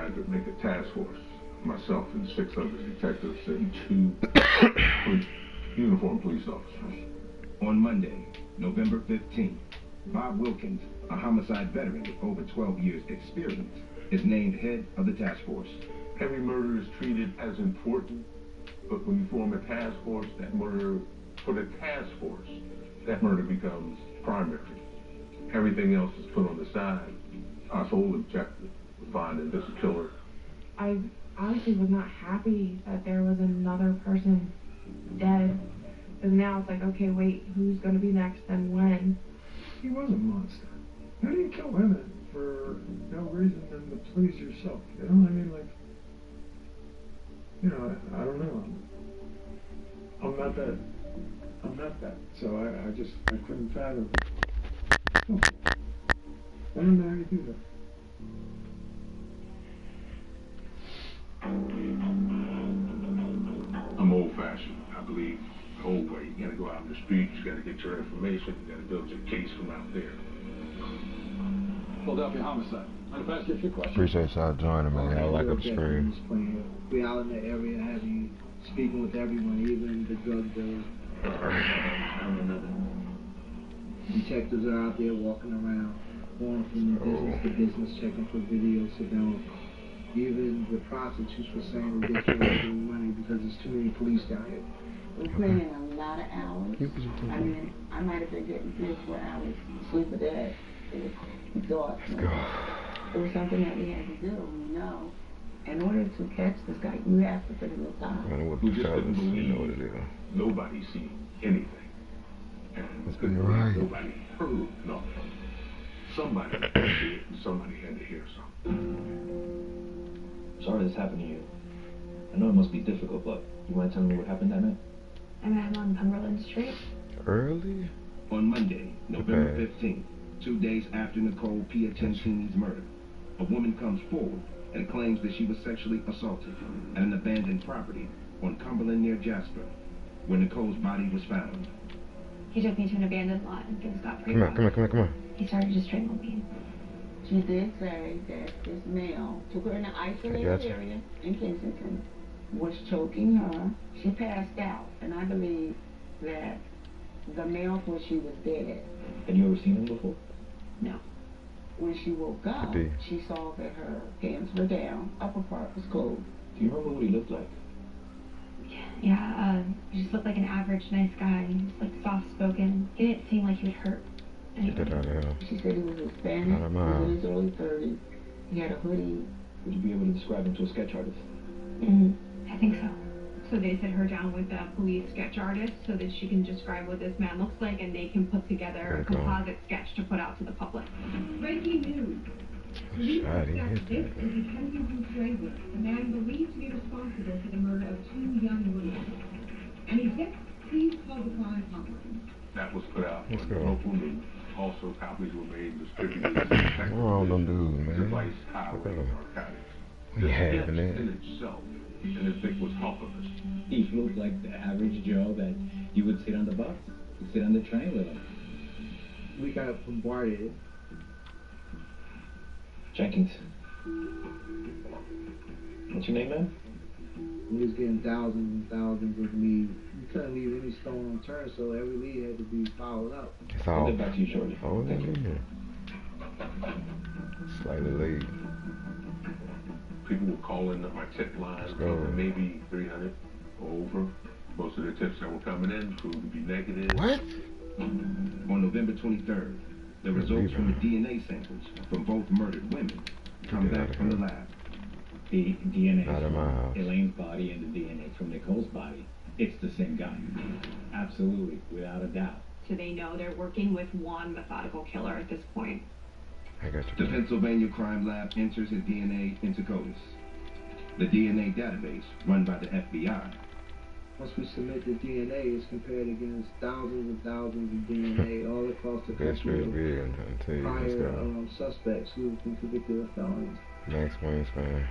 decided to make a task force. Myself and 6 other detectives and 2 uniformed police officers. On Monday, November 15th, Bob Wilkins, a homicide veteran with over 12 years experience, is named head of the task force. Every murder is treated as important, but when you form a task force, that murder, for the task force, that murder becomes primary. Everything else is put on the side. Our sole objective was finding this killer. I honestly was not happy that there was another person dead. Because now it's like, okay, wait, who's going to be next and when? He was a monster. How do you kill women for no reason than to please yourself? You know what I mean? Like, you know, I don't know. I'm not that. So I couldn't fathom. Oh, I don't know how you do that. I'm old-fashioned. I believe the old way. You gotta go out in the streets, you gotta get your information, you gotta build your case from out there. Philadelphia homicide. I'm gonna ask you a few questions. Appreciate y'all joining, man. I like up the screen. We out in the area, having speaking with everyone, even the drug dealers. Detectives are out there walking around, going from business to business, checking for video surveillance. Even the prostitutes were saying that they're getting money because there's too many police down here. We're putting in a lot of hours. I mean, I might have been getting 3 or 4 hours sleep a day. We thought it was something that we had to do, you know. In order to catch this guy, you have to put in the time. We just couldn't believe nobody seen anything. And couldn't believe nobody heard nothing. Somebody had to see it and somebody had to hear something. Sorry this happened to you. I know it must be difficult, but you mind telling me what happened that night? I met him on Cumberland Street. Early? On Monday, November 15th, 2 days after Nicole Piacentini's murder, a woman comes forward and claims that she was sexually assaulted at an abandoned property on Cumberland near Jasper, where Nicole's body was found. He took me to an abandoned lot and things got pretty Come on. He started to strangle me. She did say that this male took her in an isolated area in Kensington, was choking her. She passed out, and I believe that the male thought she was dead. Had you ever seen him before? No. When she woke up, she saw that her pants were down, upper part was closed. Do you remember what he looked like? Yeah, he just looked like an average nice guy. He was like soft-spoken. He didn't seem like he would hurt anybody. She said he was Hispanic, he was in his early 30s. He had a hoodie. Would you be able to describe him to a sketch artist? I think so. So they sit her down with a police sketch artist so that she can describe what this man looks like and they can put together a composite sketch to put out to the public. Breaking news. Police suspect this is a Kensington stranger, a man believed to be responsible for the murder of 2 young women. And he said, please call the crime hotline. That was put out on the local news. Also, copies were made and distributed to What's wrong with them dudes, man? Device highway narcotics. We having it. In itself, and his dick was helpless. He looked like the average Joe that you would sit on the bus, you sit on the train with him. We got bombarded. Jenkins. What's your name, man? We was getting thousands and thousands of leads. We couldn't leave any stone unturned, so every lead had to be followed up. I'll get back to you shortly. Thank you. Slightly late. People were calling my tip line, maybe 300 or over. Most of the tips that were coming in proved to be negative. What? On November 23rd, the results from the DNA samples from both murdered women come back from the lab. The DNA Out of my house. from Elaine's body and the DNA from Nicole's body, it's the same guy. Absolutely, without a doubt. So they know they're working with one methodical killer at this point. I got you. The Pennsylvania Crime Lab enters his DNA into CODIS, the DNA database run by the FBI. Once we submit the DNA, it's compared against thousands and thousands of DNA all across the country. Prior suspects who have been convicted of felonies. Max Wingspan.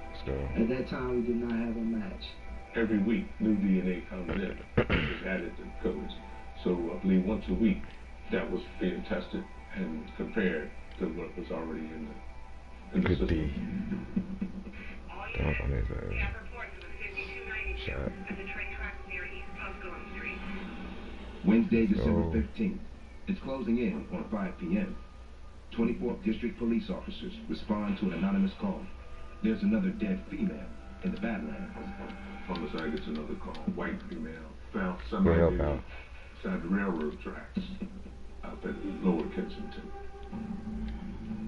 Let's go. At that time, we did not have a match. Every week, new DNA comes in. It's added to CODIS. So I believe once a week, that was being tested and compared to what was already in in the 50. system. Damn, on his ass. Shot. Wednesday, December 15th. It's closing in on 5 p.m. 24th District Police officers respond to an anonymous call. There's another dead female in the Badlands. Homicide gets another call. White female found somebody inside the railroad tracks out at Lower Kensington.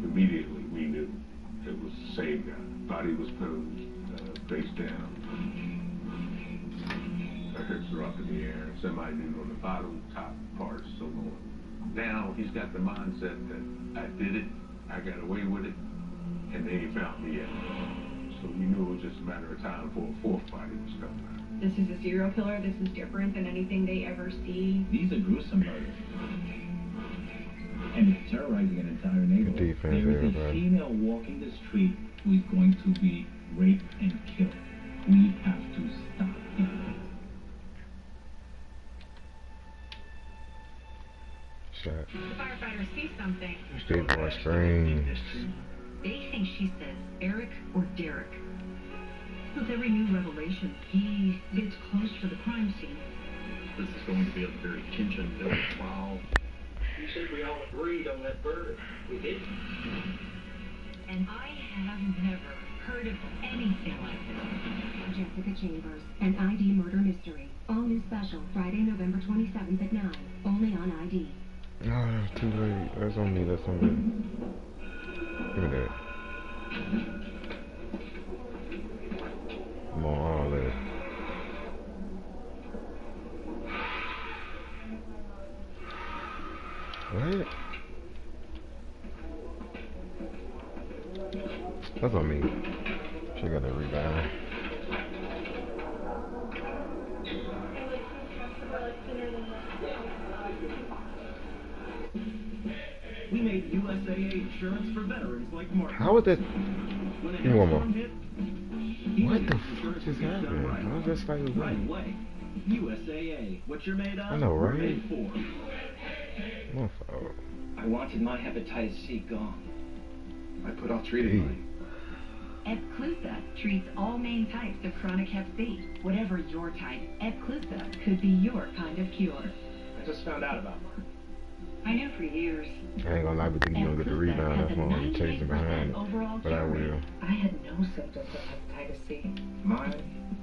Immediately we knew it was the same guy. Body was posed face down. Her hips are up in the air. Semi-nude on the bottom, top parts so on. Now he's got the mindset that I did it, I got away with it, and they ain't found me yet. So we knew it was just a matter of time before a fourth body was coming out. This is a serial killer. This is different than anything they ever see. These are gruesome murders. And it's terrorizing an entire neighborhood. There is a female walking the street who is going to be raped and killed. We have to stop it. Shot. The firefighters see something. Big boy screams. They think she says Eric or Derek. With every new revelation, he gets close for the crime scene. This is going to be a very tension-filled trial. You said we all agreed on that verdict. We did. And I have never heard of anything like this. Jessica Chambers, an ID murder mystery. All new special, Friday, November 27th at 9. Only on ID. Oh, too late. That's on me. That's on me. Look at that. I'm on all that. What? That's on me. She got that rebound. We made USAA insurance for veterans like Mark. How was that? When Give me one more. hit, What the fuck just happened? I was just like, right away. USAA, what you're made of, I know, we're right? made for. My fault. I wanted my hepatitis C gone. I put off treating mine. Epclusa treats all main types of chronic hep C. Whatever your type, Epclusa could be your kind of cure. I just found out about mine. I know for years. I ain't gonna lie, but think you gonna get the rebound off on you chasing behind it. But I will. I had no symptoms of hepatitis C. Mine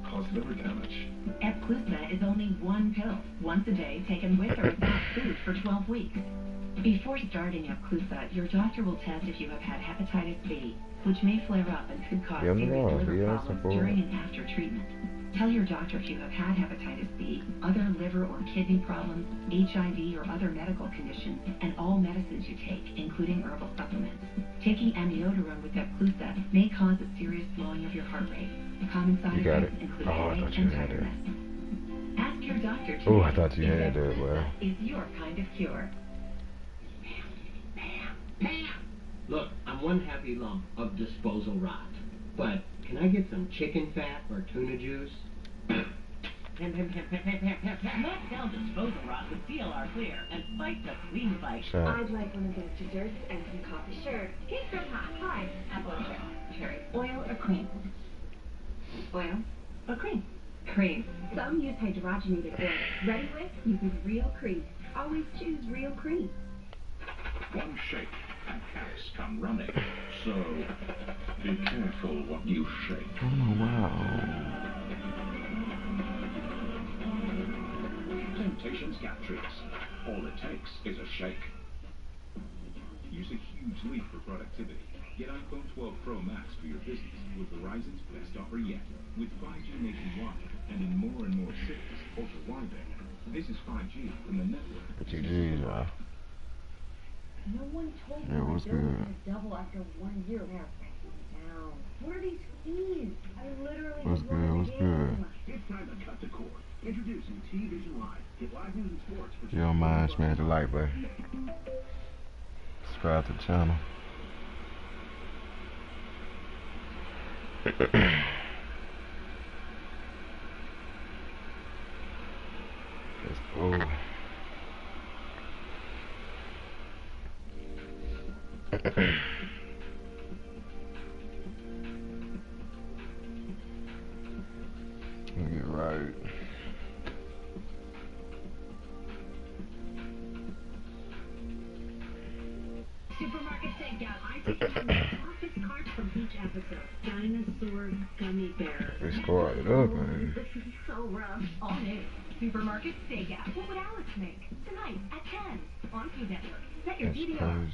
caused liver damage. Epclusa is only one pill, once a day, taken with or without food for 12 weeks. Before starting Epclusa, your doctor will test if you have had hepatitis B, which may flare up and could cause serious liver problems during and after treatment. Tell your doctor if you have had hepatitis B, other liver or kidney problems, HIV or other medical conditions, and all medicines you take, including herbal supplements. Taking amiodarone with Epclusa may cause a serious slowing of your heart rate. Common side effects include headache and tiredness. Ask your doctor today I thought you had that, boy. Is your kind of cure. Look, I'm one happy lump of disposal rot. But can I get some chicken fat or tuna juice? Knock down disposal rot with CLR Clear and fight the clean fight. I'd like one of those desserts and some coffee. Sure. Cake from hot. Hi. Apple or cherry. Oil or cream? Oil or cream? Cream. Some use hydrogenated oil. Ready with? Uses real cream. Always choose real cream. One shake and cats come running. So, be careful what you shake. Oh, wow. Temptations cat treats. All it takes is a shake. Use a huge leap for productivity. Get iPhone 12 Pro Max for your business with Verizon's best offer yet. With 5G nationwide and in more and more cities, ultra-wideband. This is 5G from the network. No one told me it was good. to double after 1 year. Now, down. What are these fees? I literally What's good? It's time to cut the cord. Introducing T-Vision Live. Get live news and sports for If you don't mind, smash the like button. Subscribe to the channel. Let's go. weight bearer. They squad it up, man. This is so rough. All new. Supermarket Steakhouse. What would Alex make? Tonight at 10 on Food Network. Set your DVR.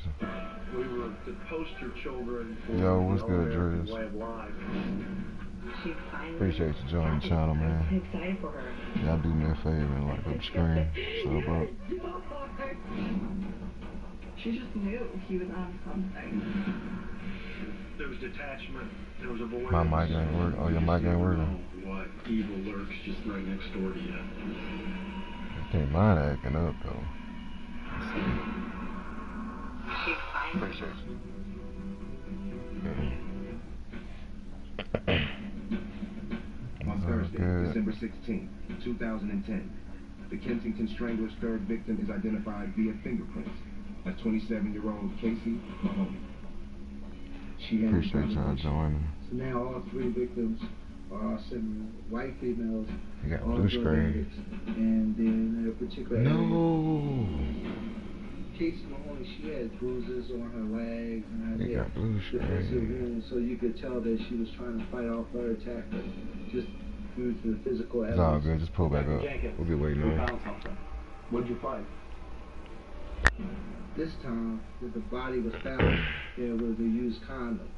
We were to post your children for Yo, what's good, American Drews? way of life. Appreciate you joining the channel, man. I'm excited for her. Y'all do me a favor and like up the screen. Sub up. She just knew he was on something. There was detachment. There was avoidance. My mic ain't working. Oh, your mic ain't working. What evil lurks just right next door to you. I think mine acting up though. Appreciate you. On Thursday, December 16, 2010, the Kensington Strangler's third victim is identified via fingerprints as 27-year-old Casey Mahoney. She had Appreciate y'all joining. So now all three victims are some white females. You got all blue drug screen. addicts. And then in a particular No. Casey Mahoney, she had bruises on her legs and her You got blue screen. so you could tell that she was trying to fight off her attacker just due to the physical evidence. It's all good. Just pull back up. We'll be waiting on you. What'd you find? This time, when the body was found, there was a used condom.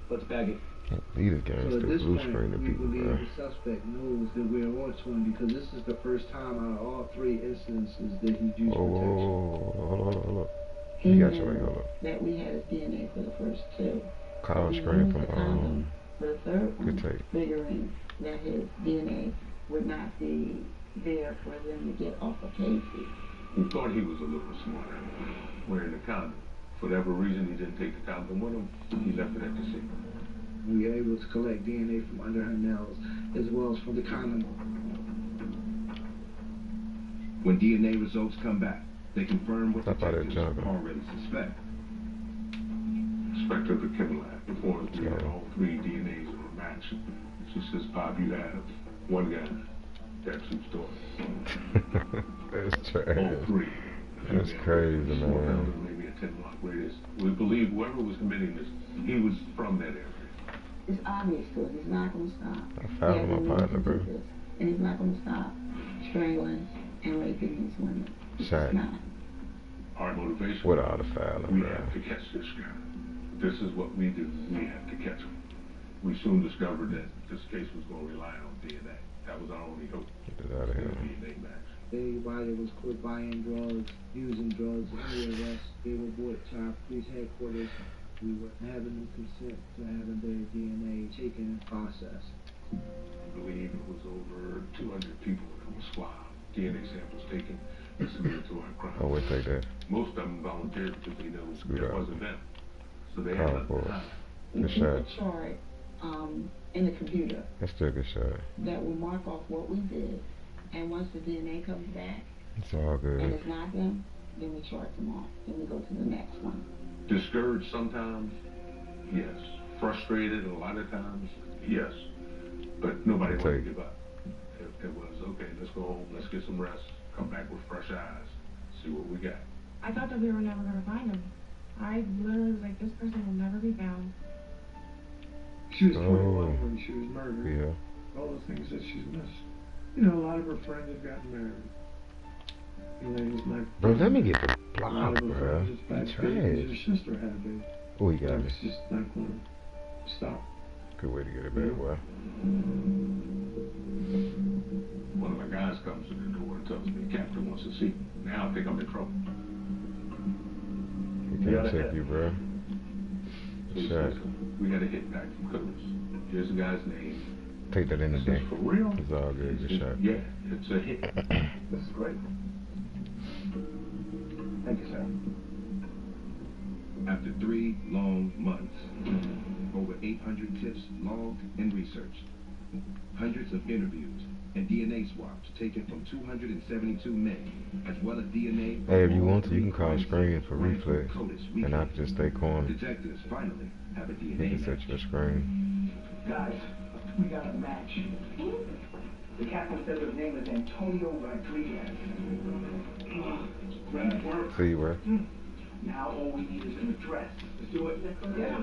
Let's bag it. Can't believe this guy's So at still this blue point, screen to we people, believe bro. the suspect knows that we're on to him because this is the first time out of all three instances that he's used protection. Hold up. He You got knew your way, hold up. that we had his DNA for the first two. Call He screen used from the condom for the third good one, tape. figuring that his DNA would not be there for them to get off of Casey. He thought he was a little smarter wearing the condom. For whatever reason, he didn't take the condom with him. He left it at the scene. We were able to collect DNA from under her nails as well as from the condom. When DNA results come back, they confirm what detectives jungle. already suspect. Inspector of the Chem Lab informs me that all three DNAs were matched. She says, Bob, you have one guy. That's whose story. That's trash. All three. That's crazy, man. Maybe a 10-block radius. We believe whoever was committing this, he was from that area. It's obvious to us. He's not going to stop. I found my partner, bro. And he's not going to stop strangling and raping these women. Shot. Not. Our motivation. With all the filing, we bro. have to catch this guy. This is what we do. We have to catch him. We soon discovered that this case was going to rely on DNA. That was our only hope. Get it out of here. DNA match. Anybody that was caught buying drugs, using drugs, any of us, they were brought to our police headquarters. We were having them consent to having their DNA taken and processed. I believe it was over 200 people in the squad. DNA samples taken and submitted to our crime. Oh, wait, take that. Most of them volunteered because they know Scoot it out. wasn't them. So they had nothing to hide. Good We shot. keep a chart in the computer That's still a good shot. that will mark off what we did. And once the DNA comes back It's all and good. it's not them, then we chart them off. Then we go to the next one. Discouraged sometimes, yes. Frustrated a lot of times, yes. But nobody wanted to give up. It was, okay, let's go home, let's get some rest, come back with fresh eyes, see what we got. I thought that we were never going to find him. I literally was like, this person will never be found. She was 21 when she was murdered. Yeah. All the things that she's missed. You know, a lot of her friends have gotten married. And they was like, Bro, let me get the a block, lot of her bro. friends just back Trash. her sister had a baby. Oh, he got me. It's just not going to stop. Good way to get it back, boy. One of my guys comes to the door and tells me, Captain wants to see me. Now I think I'm in trouble. He can't check you, bro. So he Shot. says, we got a hit back from Coons. Here's the guy's name. Take that in the day. For real? It's all good. Good shot. Yeah, it's a hit. This is great. Thank you, sir. After 3 long months, over 800 tips logged and researched, hundreds of interviews, and DNA swabs taken from 272 men, as well as DNA. Hey, if you want to, you can call screen for reflex, and I can just stay corner. Detectives finally have a You DNA can set your screen. Guys, we got a match. The captain says his name is Antonio Rodriguez. Great work. See you, bro. Now all we need is an address. Let's do it. Yeah.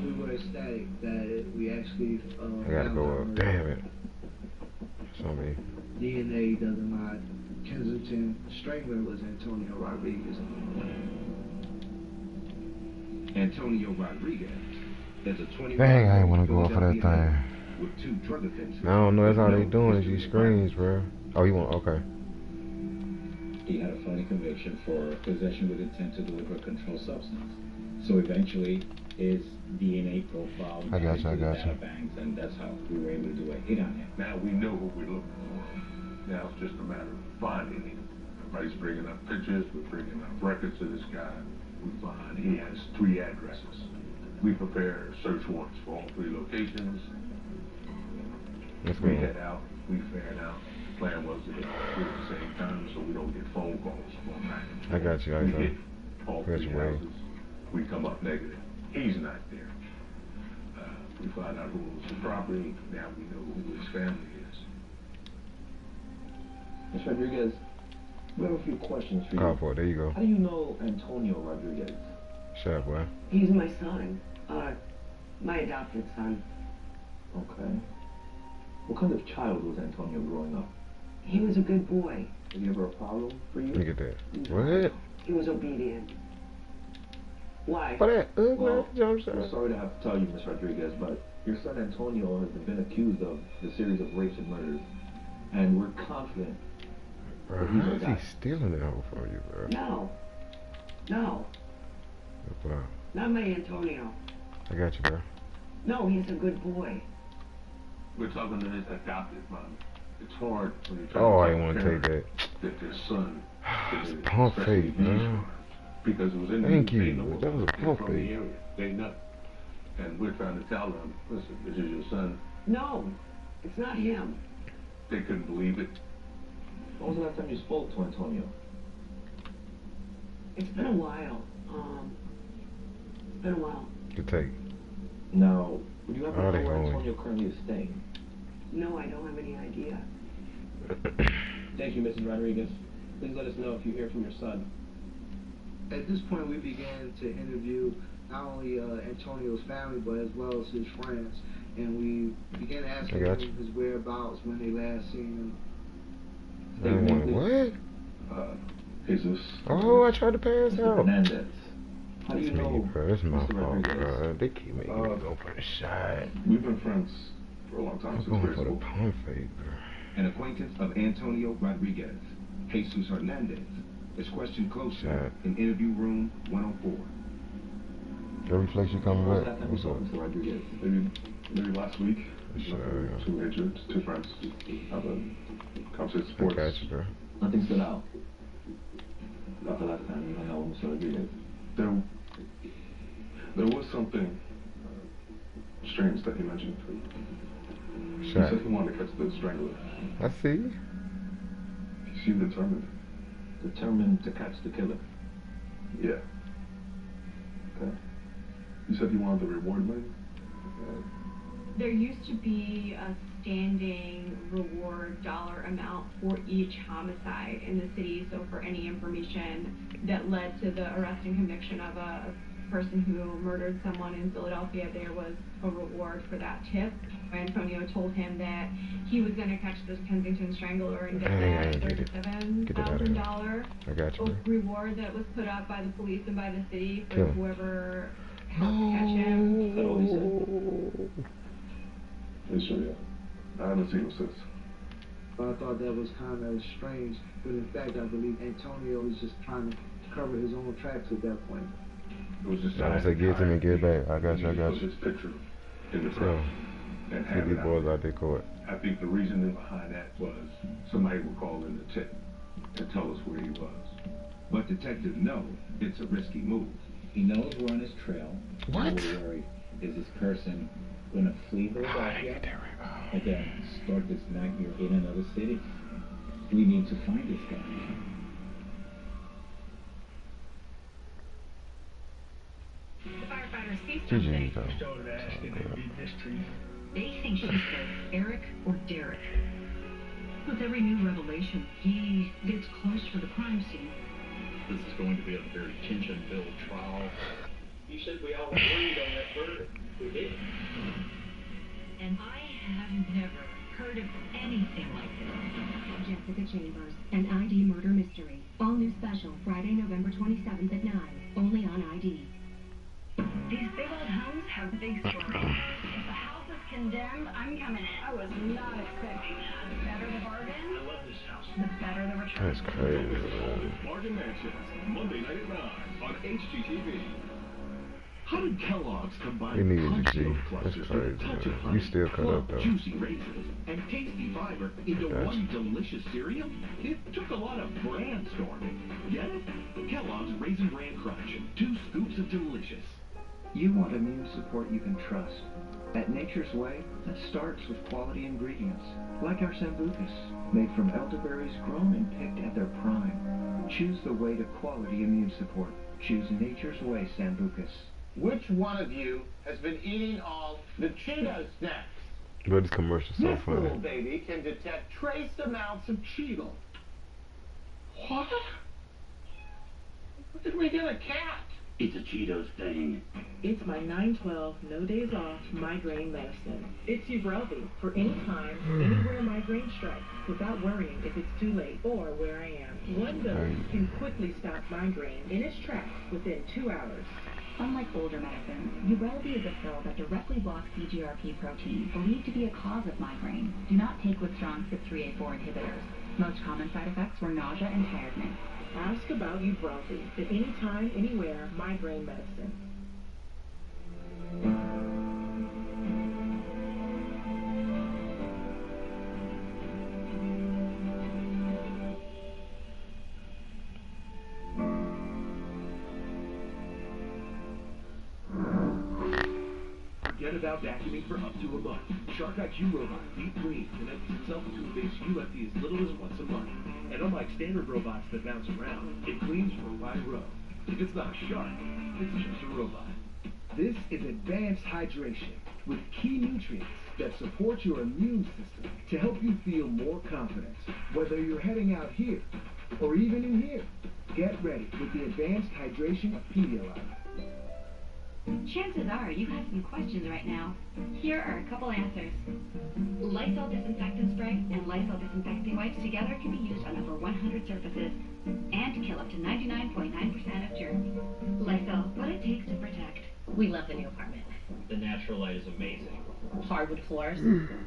we were ecstatic that we actually I gotta go up. Damn it. Somebody. DNA doesn't lie. Kensington Strangler was Antonio Rodriguez. Antonio Rodriguez is a 21 Dang, I ain't wanna go off of that thing. with 2 drug offenses. I don't know, that's all they doing is these screens, bro. Oh, you want, okay. He had a felony conviction for possession with intent to deliver a controlled substance. So eventually, his DNA profile I got you. data banks, and that's how we were able to do a hit on him. Now we know who we're looking for. Now it's just a matter of finding him. Everybody's bringing up pictures, we're bringing up records of this guy. We find he has 3 addresses. We prepare search warrants for all 3 locations. We head out, we ferret out. The plan was to hit all 3 at the same time so we don't get phone calls going back and forth. I got you, We hit all 3 houses. We come up negative. He's not there. We find out who owns the property. Now we know who his family is. Mr. Rodriguez, we have a few questions for you. Oh, boy, there you go. How do you know Antonio Rodriguez? Shut up, boy. He's my son. My adopted son. Okay. What kind of child was Antonio growing up? He was a good boy. Did he ever a problem for you? Look at that. What? He was obedient. Why? Well, I'm sorry to have to tell you, Ms. Rodriguez, but your son Antonio has been accused of the series of rapes and murders, and we're confident. Bro, how is he stealing it all from you, bro? No. Bro. Not my Antonio. I got you, bro. No, he's a good boy. We're talking to his adopted mom. It's hard when you're Oh, I trying didn't want to take that. that their son It's pump fake, bro. because it was in Thank the you. That was a pump from the fake. area. They know. And we're trying to tell them, listen, this is your son. No, it's not him. They couldn't believe it. When was the last time you spoke to Antonio? It's been a while. It's been a while. Good take. Now, would you happen to know where going? Antonio currently is staying? No, I don't have any idea. Thank you, Mrs. Rodriguez. Please let us know if you hear from your son. At this point, we began to interview not only Antonio's family, but as well as his friends. And we began asking him his whereabouts, when they last seen him. What? Jesus. Oh, I tried to pass out. Hernandez. How do you know? Bro, that's my Mr. fault, Rodriguez? bro. They keep making me go for the shot. We've been friends for a long time. I'm going for the pump fake, bro. An acquaintance of Antonio Rodriguez, Jesus Hernandez, is questioned closely in interview room 104. Every flex you coming back? What's up? Mr. Rodriguez? Maybe last week. Two injured, 2 friends. Have a conversation sports. I got you, bro. Nothing stood out. About the last time you hung out with Mr. Rodriguez. There was something strange that he mentioned. He said he wanted to catch the strangler. I see. He seemed determined. Determined to catch the killer? Yeah. Okay. You said you wanted the reward money? There used to be a standing reward dollar amount for each homicide in the city, so for any information that led to the arrest and conviction of a person who murdered someone in Philadelphia, there was a reward for that tip. Antonio told him that he was going to catch this Kensington Strangler and get that $37,000 reward that was put up by the police and by the city for whoever helped catch him. Is that all he said? Yeah. I haven't seen him since. But I thought that was kind of strange. But in fact, I believe Antonio was just trying to cover his own tracks at that point. It was just I said, get to me, get back. I got you. His picture in the front. And get these boys out there court. I think the reasoning behind that was somebody would call in the tip and tell us where he was. But detectives know it's a risky move. He knows we're on his trail. What? We're worried. Is this person going to flee Philadelphia and then start this nightmare in another city? We need to find this guy. The firefighters see something. They think she said Eric or Derek. With every new revelation, he gets close to the crime scene. This is going to be a very tension-filled trial. You said we all agreed on that verdict. We did. And I have never heard of anything like this. Jessica Chambers, an ID murder mystery. All new special, Friday, November 27th at 9, only on ID. These big old homes have big stories. If a house is condemned, I'm coming in. I was not expecting that. The better the bargain, I love this house. the better the return. That's crazy, man. Bargain Mansions, Monday night at 9 on HGTV. How did Kellogg's combine You needed crunchy G. oat That's clusters crazy, with a touch of man. honey, You still cut up, though. juicy raisins, and tasty fiber into Gotcha. one delicious cereal? It took a lot of brandstorming. Get it? Kellogg's Raisin Bran Crunch. 2 scoops of delicious. You want immune support you can trust. At Nature's Way, that starts with quality ingredients, like our Sambucas, made from elderberries grown and picked at their prime. Choose the way to quality immune support. Choose Nature's Way Sambucas. Which one of you has been eating all the Cheetos snacks? But this commercial's so This little funny. baby can detect trace amounts of Cheeto. What? When did we get a cat? It's a Cheetos thing. It's my 912 no days off migraine medicine. It's Ubrelvy for any time, anywhere migraine strikes, without worrying if it's too late or where I am. One dose can quickly stop migraine in its tracks within 2 hours. Unlike older medicines, Ubrelvy is a pill that directly blocks CGRP protein, believed to be a cause of migraine. Do not take with strong CYP3A4 inhibitors. Most common side effects were nausea and tiredness. Ask about Ubrelvy at any time, anywhere migraine medicine. Forget about vacuuming for up to a month. Shark IQ Robot Deep Clean connects itself to a base UFD as little as once a month. And unlike standard robots that bounce around, it cleans row by row. If it's not a shark, it's just a robot. This is advanced hydration with key nutrients that support your immune system to help you feel more confident. Whether you're heading out here or even in here, get ready with the advanced hydration of Pedialyte. Chances are you have some questions right now. Here are a couple answers. Lysol disinfectant spray and Lysol disinfecting wipes together can be used on over 100 surfaces and to kill up to 99.9% of germs. Lysol, what it takes to protect. We love the new apartment. The natural light is amazing. Hardwood floors.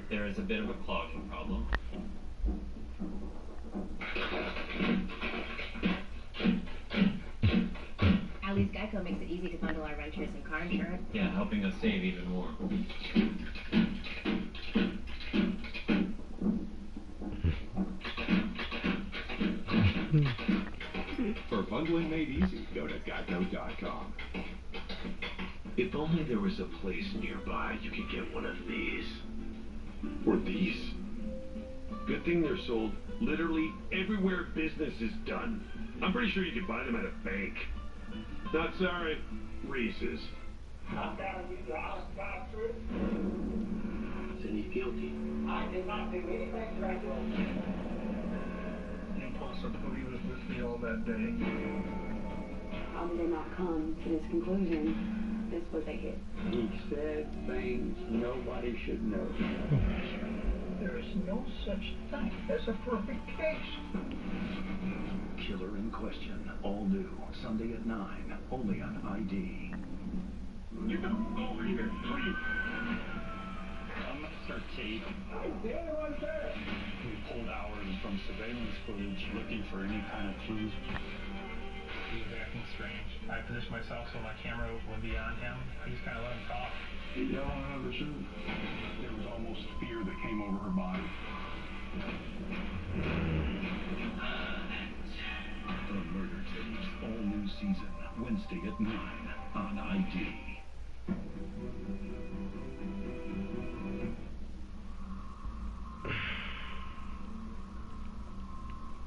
There is a bit of a clogging problem. At least Geico makes it easy to bundle our renters and car insurance. Yeah, helping us save even more. For bundling made easy, go to geico.com. If only there was a place nearby you could get one of these. Or these. Good thing they're sold literally everywhere business is done. I'm pretty sure you could buy them at a bank. Not sorry, Reese's. Cindy's guilty. I did not do anything wrong. You possibly was with me all that day. How did they not come to this conclusion? This was a hit. He said things nobody should know. There is no such thing as a perfect case. Killer in Question, all new, Sunday at 9, only on ID. You don't go over here, please. I'm gonna start tape. We pulled hours from surveillance footage looking for any kind of clues. He was acting strange. I positioned myself so my camera would be on him. I just kind of let him talk. You don't understand. There was almost fear that came over her body. The Murder Tapes, all new season, Wednesday at 9 on ID.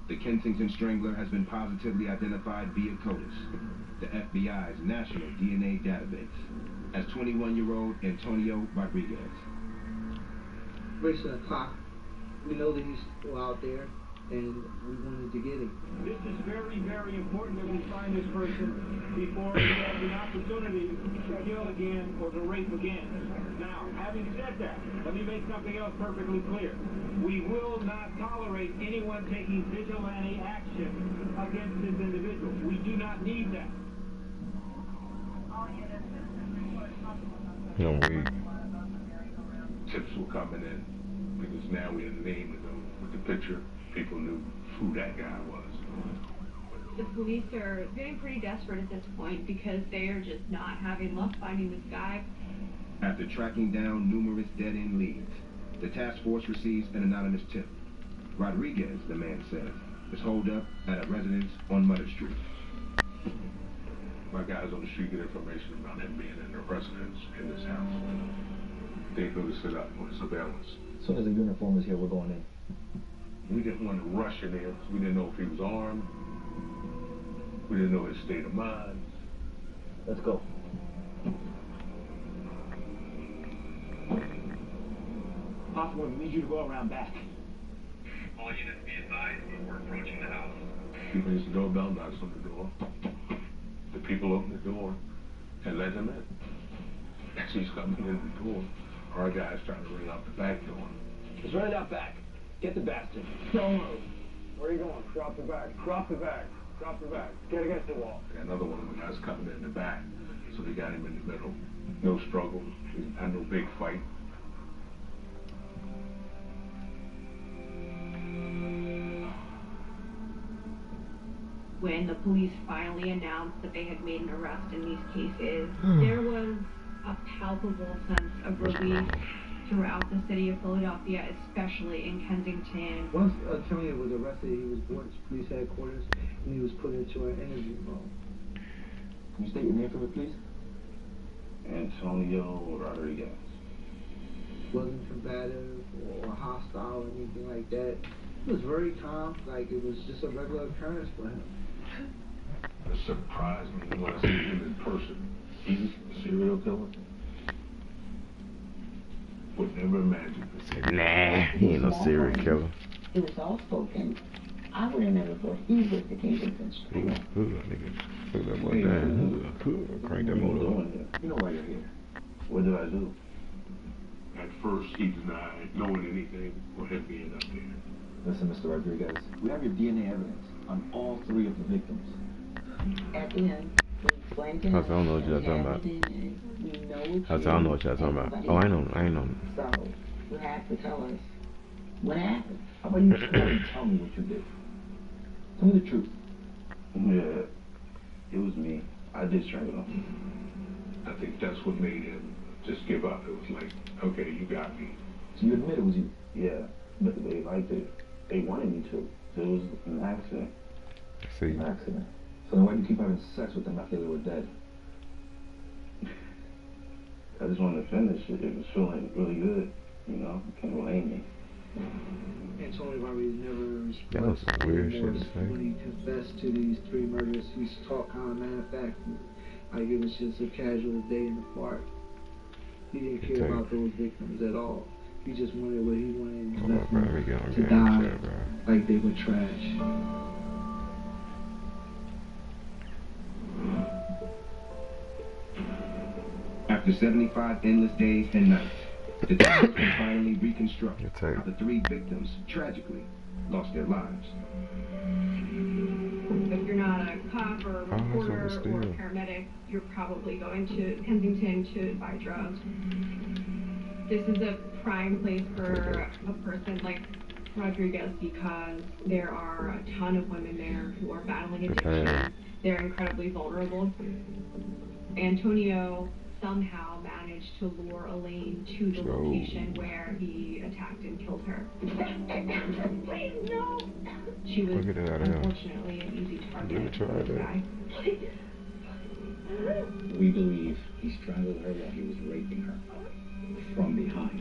The Kensington Strangler has been positively identified via CODIS, the FBI's national DNA database, as 21-year-old Antonio Rodriguez. Racing the clock. We know that he's still out there. and we wanted to get him. This is very, very important that we find this person before he has an opportunity to kill again or to rape again. Now, having said that, let me make something else perfectly clear. We will not tolerate anyone taking vigilante action against this individual. We do not need that. No, wait. Tips were coming in because now we had a name to go with the picture. People knew who that guy was. The police are getting pretty desperate at this point because they are just not having luck finding this guy. After tracking down numerous dead-end leads, the task force receives an anonymous tip. Rodriguez, the man says, is holed up at a residence on Mother Street. My guys on the street get information about him being in a residence in this house. They go to set up on surveillance. As soon as the uniform is here, we're going in. We didn't want to rush in there because we didn't know if he was armed. We didn't know his state of mind. Let's go. Possible, we need you to go around back. All units be advised, we're approaching the house. He rings the doorbell, knocks on the door. The people open the door and let him in. As he's coming in the door, our guy's trying to ring out the back door. He's running out back. Get the bastard. Don't move. Where are you going? Drop the bag. Drop the bag. Drop the bag. Get against the wall. And another one of the guys coming in the back. So they got him in the middle. No struggle. Not no big fight. When the police finally announced that they had made an arrest in these cases, there was a palpable sense of relief throughout the city of Philadelphia, especially in Kensington. Once Antonio was arrested, he was brought to police headquarters and he was put into an interview room. Can you state your name for me, please? Antonio Rodriguez. Wasn't combative or hostile or anything like that. He was very calm, like it was just a regular occurrence for him. It surprised me when I see him in person. He's a serial killer. Would never imagine this. Nah, he ain't no serial killer. It was all spoken. I would have never thought he was the Kensington Street. Nigga. Put that boy down. Crank that motor up. You know why you're here. What did I do? At first, he denied knowing anything or him being up there. Listen, Mr. Rodriguez, we have your DNA evidence on all three of the victims. At the end, we explained to him. I don't know what y'all talking about. I don't know what y'all talking about. Oh, I know. So, you have to tell us what happened. How about you tell me what you did? Tell me the truth. Yeah, it was me. I did strangle him. I think that's what made him just give up. It was like, okay, you got me. So you admit it was you? Yeah, but they liked it. They wanted me to. So it was an accident. See? An accident. So then why do you keep having sex with them after they were dead? I just wanted to finish it. It was feeling really good. You know, you can't blame me. Antonio Rodriguez never that was some weird shit to say. When he confessed to these three murders, he talked kind of manufactured. Like it was just a casual day in the park. He didn't care about those victims at all. He just wanted what he wanted and left them to die like they were trash. After 75 endless days and nights, the team can finally reconstruct how the three victims tragically lost their lives. If you're not a cop or a reporter or a paramedic, you're probably going to Kensington to buy drugs. This is a prime place for a person like Rodriguez because there are a ton of women there who are battling addiction. They're incredibly vulnerable. Antonio somehow managed to lure Elaine to the location where he attacked and killed her. Please, no! She was unfortunately an easy target for this guy. We believe he strangled her while he was raping her from behind.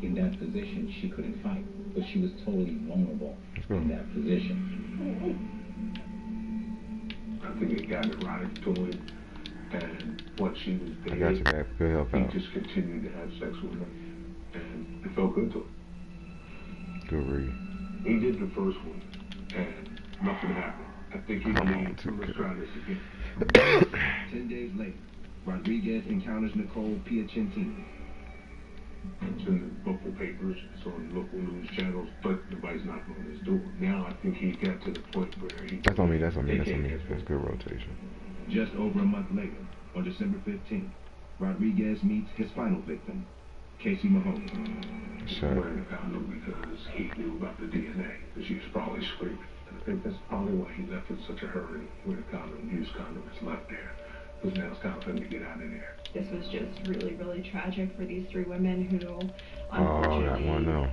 In that position, she couldn't fight, but she was totally vulnerable in that position. I think it got erotic to him, and once she was dead, he just continued to have sex with her, and it felt good to him. Good read. He did the first one. and nothing happened. I think he believes, so let's try this again. 10 days later, Rodriguez encounters Nicole Piacentini. It's in the local papers, it's on local news channels, but nobody's knocking on his door. Now I think he got to the point where he... That's on me. That's good rotation. Just over a month later, on December 15th, Rodriguez meets his final victim, Casey Mahoney. Wearing a condom because he knew about the DNA, because she was probably screaming. And I think that's probably why he left in such a hurry with a condom, used condom that's left there. Because now it's time for him to get out of there. This was just really, really tragic for these three women who unfortunately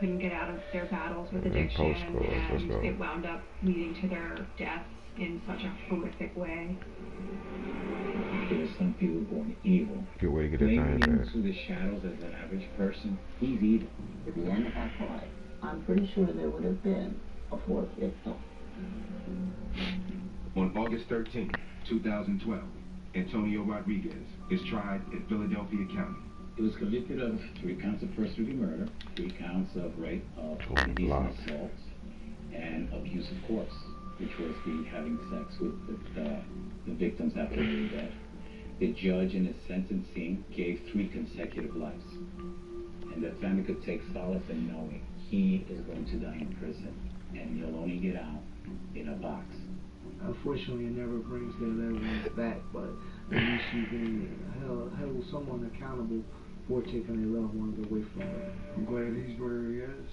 couldn't get out of their battles with addiction, and it wound up leading to their deaths in such a horrific way. There's some people born evil. Good way to get it done. Maybe into the shadows as an average person, he's evil. At the end of that fight, I'm pretty sure there would have been a fourth victim. On August 13, 2012, Antonio Rodriguez is tried in Philadelphia County. He was convicted of 3 counts of first-degree murder, 3 counts of rape, of indecent assault, and abuse of course, which was the having sex with the victims after they were dead. The judge in his sentencing gave 3 consecutive lives, and the family could take solace in knowing he is going to die in prison, and he'll only get out in a box. Unfortunately, it never brings their loved ones back, but at least you can hold someone accountable for taking their loved ones away from them. I'm glad he's where he is.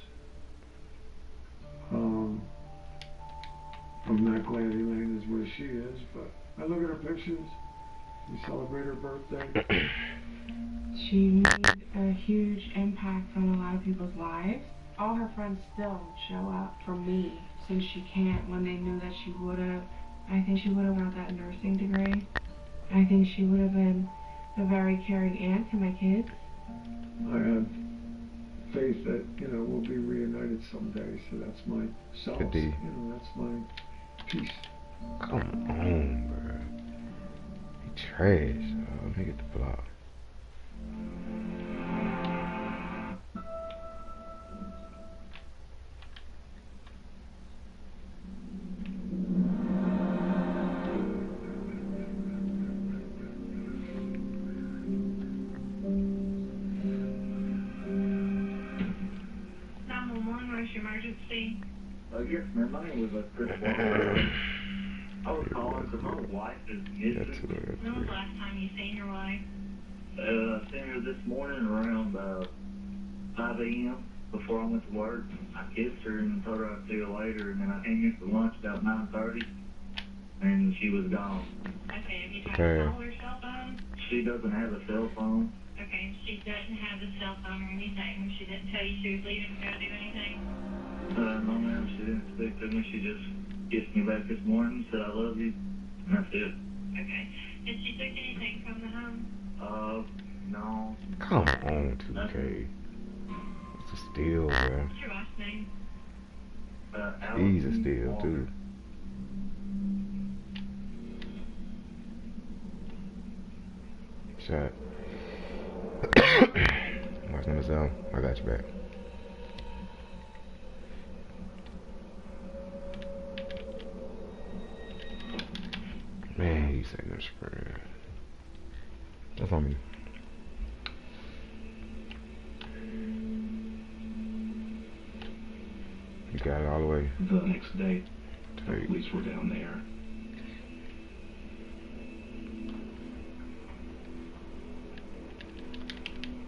I'm not glad Elaine is where she is, but I look at her pictures. We celebrate her birthday. She made a huge impact on a lot of people's lives. All her friends still show up for me since she can't, when they knew that she would have. I think she would have got that nursing degree. I think she would have been a very caring aunt to my kids. I have faith that, we'll be reunited someday, so that's my solace. That's my peace. Come on, bro. He trash. Let me get the block. Emergency. Yes, ma'am. My name was Chris I was calling because my wife is missing. When was the last time you seen your wife? I seen her this morning around 5 a.m. before I went to work. I kissed her and told her I'd see her later, and then I came here for lunch about 9:30, and she was gone. Okay, have you tried to call her cell phone? She doesn't have a cell phone. Okay, she doesn't have a cell phone or anything. She didn't tell you she was leaving to go do anything? No, ma'am. She didn't speak to me. She just kissed me back this morning, said I love you, and that's it. Okay. Did she take anything from the home? No. Come on, 2K. It's a steal, bro. What's your wife's name? He's a steal, too. Shot. Watch number 7. I got you back. Man, he's saying no spread. That's on me. You got it all the way. The next day, the police were down there.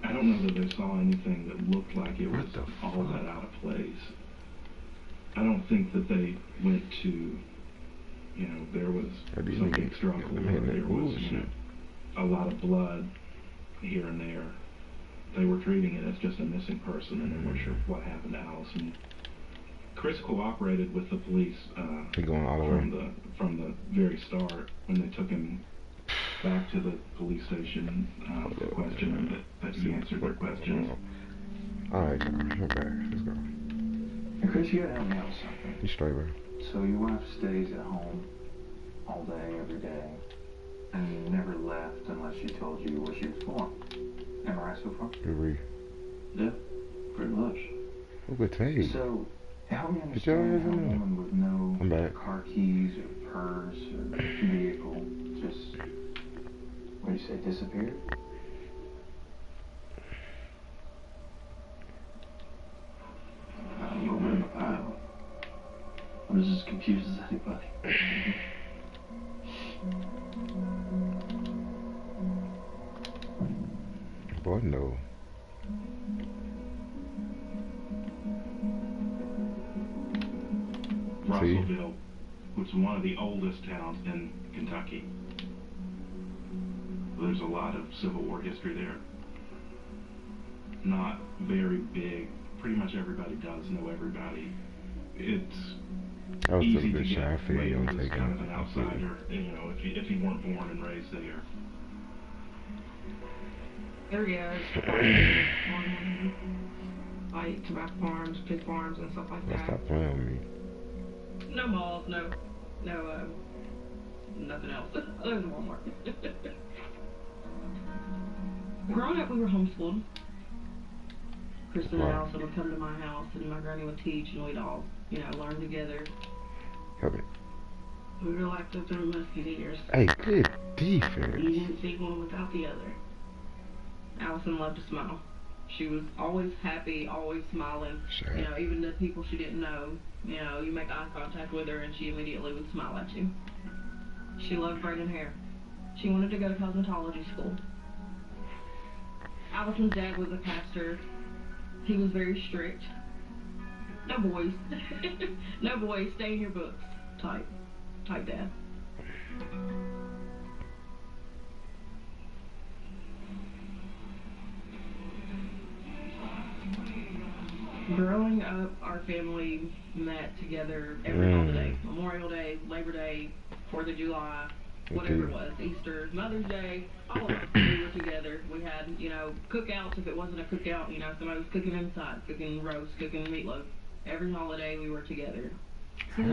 I don't know that they saw anything that looked like it was all that out of place. I don't think that they went to, there was some big struggle, or there was a lot of blood here and there. They were treating it as just a missing person, and they weren't sure what happened to Allison. Chris cooperated with the police from the very start when they took him back to the police station for questioning, that he answered their questions. Alright, we're back. Let's go. Hey Chris, you gotta help me out with something. You straight, bro. So your wife stays at home all day, every day, and never left unless she told you where she was going. Am I right so far? Agree. Yeah, pretty much. What would take? So, Help me Did y'all understand guys how a know? woman with no I'm back. car keys or purse or vehicle just, what do you say, disappeared? You open the pile. I'm just as confused as anybody. Boy, no. Rarestbuild, which is one of the oldest towns in Kentucky. There's a lot of Civil War history there. Not very big. Pretty much everybody does know everybody. It's I was still a easy bit to shy. I get figured you labeled don't as take kind of it. an outsider, you know, if you weren't born and raised there. Areas like tobacco farms, pig farms, and stuff like that. Stop playing with me. No malls, no, nothing else other than Walmart. Growing up, we were homeschooled. Kristen and Allison would come to my house, and my granny would teach, and we'd all, learn together. Help me. We were like the three musketeers. Hey, good defense. You didn't see one without the other. Allison loved to smile. She was always happy, always smiling. Sure. Even the people she didn't know, you make eye contact with her and she immediately would smile at you. She loved braiding hair. She wanted to go to cosmetology school. Allison's dad was a pastor. He was very strict. No boys. No boys, stay in your books. Type dad. Growing up, our family met together every holiday. Memorial Day, Labor Day, 4th of July, whatever it was, Easter, Mother's Day, all of us, we were together. We had, cookouts. If it wasn't a cookout, somebody was cooking inside, cooking roast, cooking meatloaf. Every holiday we were together. How's he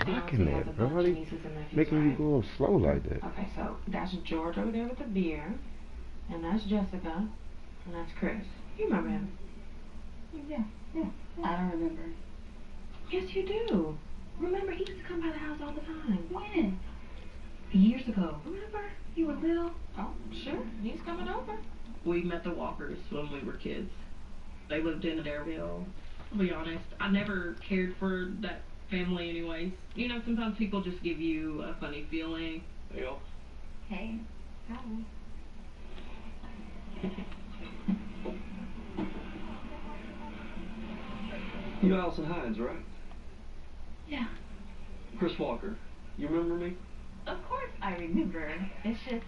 blocking that, bro? How they making you go up slow like that? Okay, so that's George over there with the beer, and that's Jessica, and that's Chris. You remember him? Yeah. I don't remember. Yes, you do. Remember, he used to come by the house all the time. When? Years ago. Remember? You were little. Oh, sure. He's coming over. We met the Walkers when we were kids. They lived in Adairville. I'll be honest, I never cared for that family anyways. Sometimes people just give you a funny feeling. There you go. Hey. Hi. You Allison Hines, right? Yeah. Chris Walker. You remember me? Of course I remember. It's just,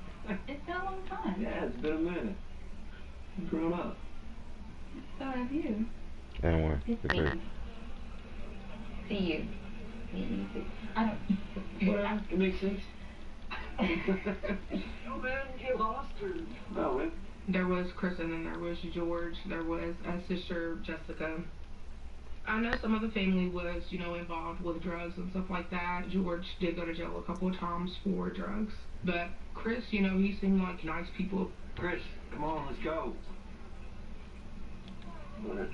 it's been a long time. Yeah, it's been a minute. You've grown up. So have you. And one. See you. I don't... Whatever. It makes sense. Oh, man, you lost her. No, man. There was Kristen and there was George. There was a sister, Jessica. I know some of the family was, involved with drugs and stuff like that. George did go to jail a couple of times for drugs. But Chris, he seemed like nice people. Chris, come on, let's go. Alright.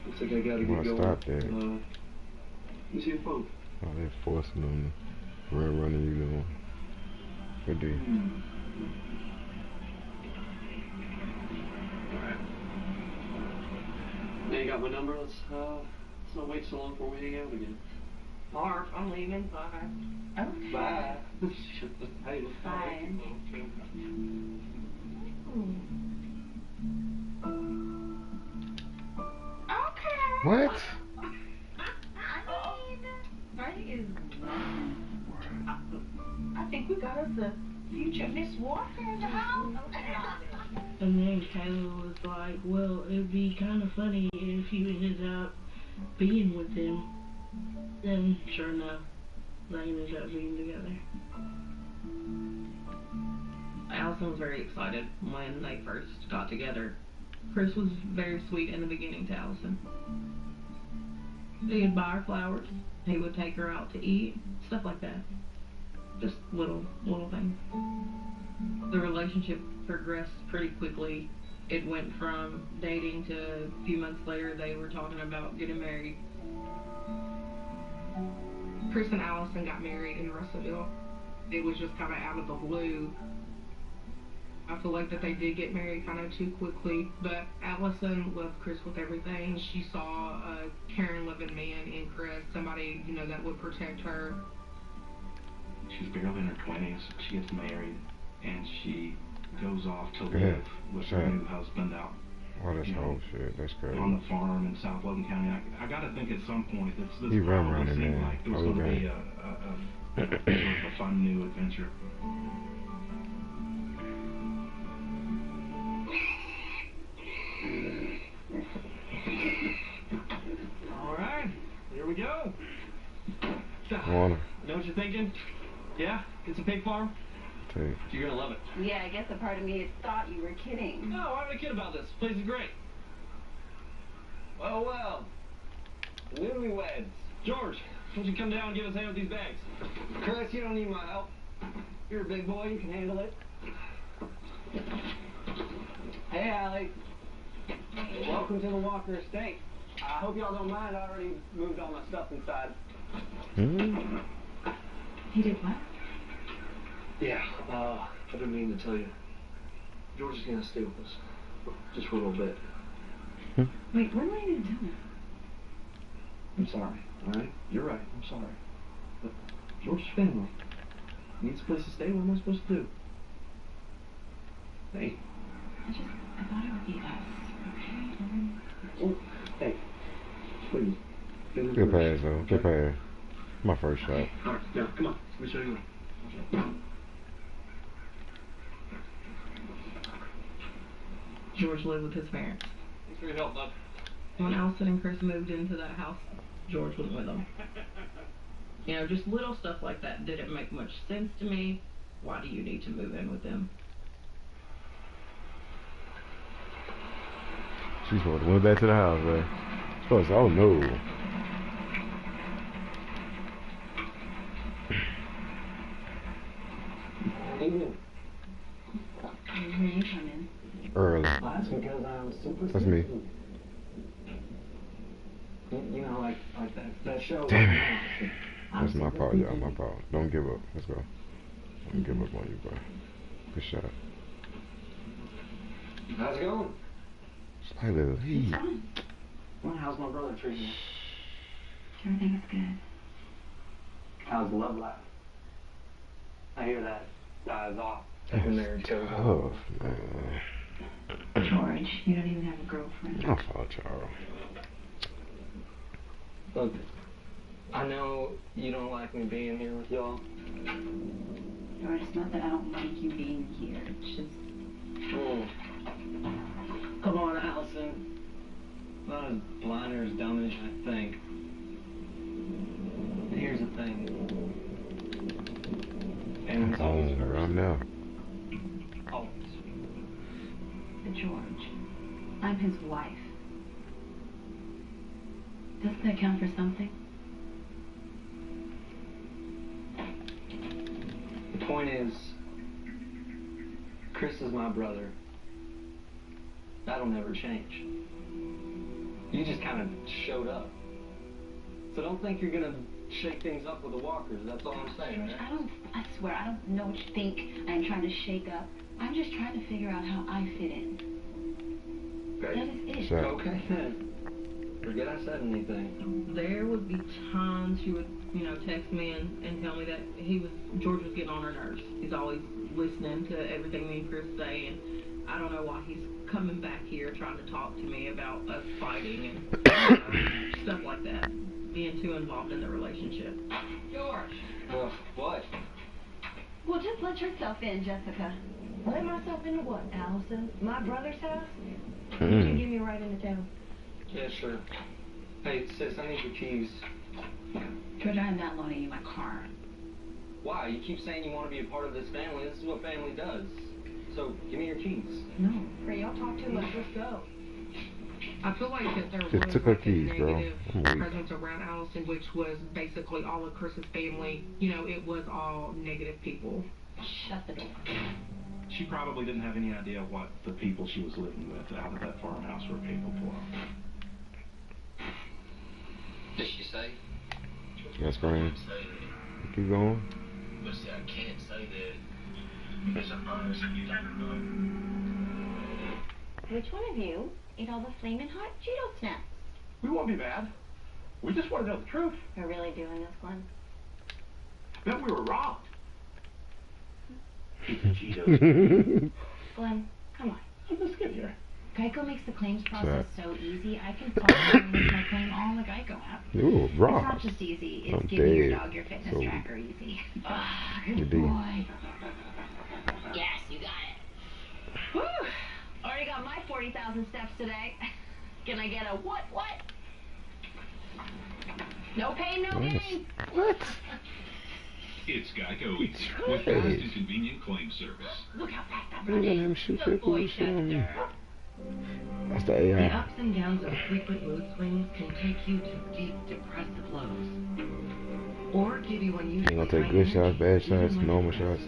Looks like I gotta get going. Stop that. Let me see your phone. Oh, they're forcing them to running you down. Good deal. Alright. Now you got my number. Let's not wait so long before we hang out again. Mark, I'm leaving. Bye. Okay. Bye. Hey, bye. Okay. What? I think we got us a future Miss Walker in the house. And then Kayla was like, well, it'd be kind of funny if you ended up being with him. And sure enough, they ended up being together. Allison was very excited when they first got together. Chris was very sweet in the beginning to Allison. He'd buy her flowers. He would take her out to eat. Stuff like that. Just little things. The relationship progressed pretty quickly. It went from dating to a few months later they were talking about getting married. Chris and Allison got married in Rarestbuild. It was just kind of out of the blue. I feel like that they did get married kind of too quickly, but Allison loved Chris with everything. She saw a caring, loving man in Chris, somebody, you know, that would protect her. She's barely in her 20s. She gets married, and she goes off to live with her new husband out. Oh, that's whole shit. That's crazy. On the farm in South Logan County. I gotta think at some point this he run probably running, seemed man. like it was going to be a fun new adventure. All right, here we go. Wanna. Know what you're thinking? Yeah, it's a pig farm. Take. You're gonna love it. Yeah, I guess a part of me thought you were kidding. No, why would I kid about this? This place is great. Well, newlyweds. George, why don't you come down and give us a hand with these bags? Chris, you don't need my help. You're a big boy, you can handle it. Hey, Allie. Welcome to the Walker Estate. I hope y'all don't mind, I already moved all my stuff inside. He did what? Yeah, I didn't mean to tell you. George is gonna stay with us. Just for a little bit. Wait, when were you gonna tell me? I'm sorry, alright? You're right, I'm sorry. But George's family needs a place to stay. What am I supposed to do? Hey. I thought it would be us, okay? Oh, hey. Please. Good pass, though. Good pass. My first shot. Alright, now, come on. Let me show you. George lived with his parents. Thanks for your help, bud. When Allison and Chris moved into that house, George was with them. You know, just little stuff like that didn't make much sense to me. Why do you need to move in with them? She's supposed to went back to the house, man. Supposed to, oh no. Evening. When you come in? Early. Well, that's because I'm super That's me. You know, like that show. Damn it. That's my fault, y'all. My fault. Don't give up. Let's go. Don't give up on you, bro. Good shot. How's it going? Slightly. It's fine. Well, how's my brother treating you? Everything is good. How's the love life? I hear that dies off. That's married to tough, man. George, you don't even have a girlfriend. My fault, y'all. Look, I know you don't like me being here with y'all. George, it's not that I don't like you being here. It's just... Come on, Allison. Not as blind or as dumb as I think. Here's the thing. And it's always first. I'm now. Always. But George, I'm his wife. Doesn't that count for something? The point is, Chris is my brother. That'll never change. You just kind of showed up. So don't think you're gonna shake things up with the Walkers. That's all I'm saying, George, right? I swear, I don't know what you think I'm trying to shake up. I'm just trying to figure out how I fit in. Okay. That is it. Sure. Okay, then. Forget I said anything. There would be times she would, you know, text me and tell me that George was getting on her nerves. He's always listening to everything me and Chris say, and I don't know why he's coming back here trying to talk to me about us fighting and stuff like that. Being too involved in the relationship. George! What? Well, just let yourself in, Jessica. Let myself into what, Allison? My brother's house? You can give me a ride into town. Yeah, sure. Hey, sis, I need your keys. George, I am not loaning you my car. Why? You keep saying you want to be a part of this family. This is what family does. So, give me your keys. No. Hey, y'all talk too much. Let's go. I feel like that there Just was took her like a keys, bro. negative presence around Allison, which was basically all of Chris's family. You know, it was all negative people. Shut the door. She probably didn't have any idea what the people she was living with out of that farmhouse were capable of. Did she say? That's fine. Keep going. But see, I can't say that it's an honest. Which one of you ate all the flaming hot Cheeto snacks? We won't be bad. We just want to know the truth. We're really doing this, Glenn. I bet we were robbed. Eat the Cheetos. Glenn, come on. Let's get here. Geico makes the claims process so easy. I can file and make my claim all the Geico app. Ooh, robbed. It's not just easy. It's I'm giving your dead. dog your fitness So, tracker easy. you Good did. boy. Yes, you got it. Woo! Already got my 40,000 steps today. Can I get a what? No pain, no gain. What? It's Geico with fast and convenient claim service. Look how fast I'm Are you gonna running. have him shoot Good people boy, and shit on me? Chester. That's the The AI. ups and downs of frequent mood swings can take you to deep depressive lows. Or give you unusually You gonna take good shots, bad shots, normal shots?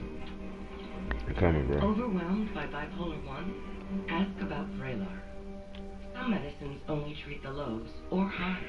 They're coming, bro. Overwhelmed by bipolar 1? Ask about Vraylar. Some medicines only treat the lows or highs.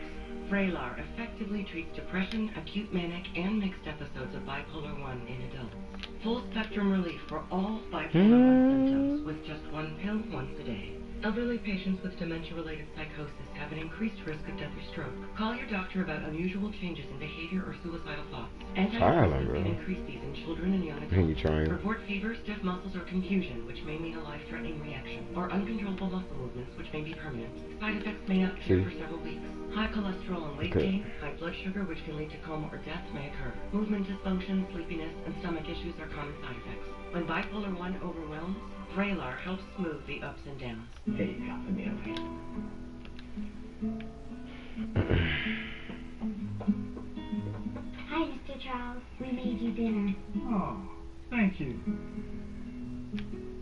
Vraylar effectively treats depression, acute manic, and mixed episodes of bipolar 1 in adults. Full spectrum relief for all bipolar 1 symptoms with just one pill once a day. Elderly patients with dementia-related psychosis have an increased risk of death or stroke. Call your doctor about unusual changes in behavior or suicidal thoughts. Antidepressants can increase these in children and young Can you adults. try it? Report fever, stiff muscles, or confusion, which may mean a life-threatening reaction, or uncontrollable muscle movements, which may be permanent. Side effects may not appear for several weeks. High cholesterol and weight gain, high blood sugar, which can lead to coma or death, may occur. Movement dysfunction, sleepiness, and stomach issues are common side effects. When bipolar 1 overwhelms, Vraylar helps smooth the ups and downs. There you go. Let me have it. Hi, Mr. Charles. We made you dinner. Oh, thank you.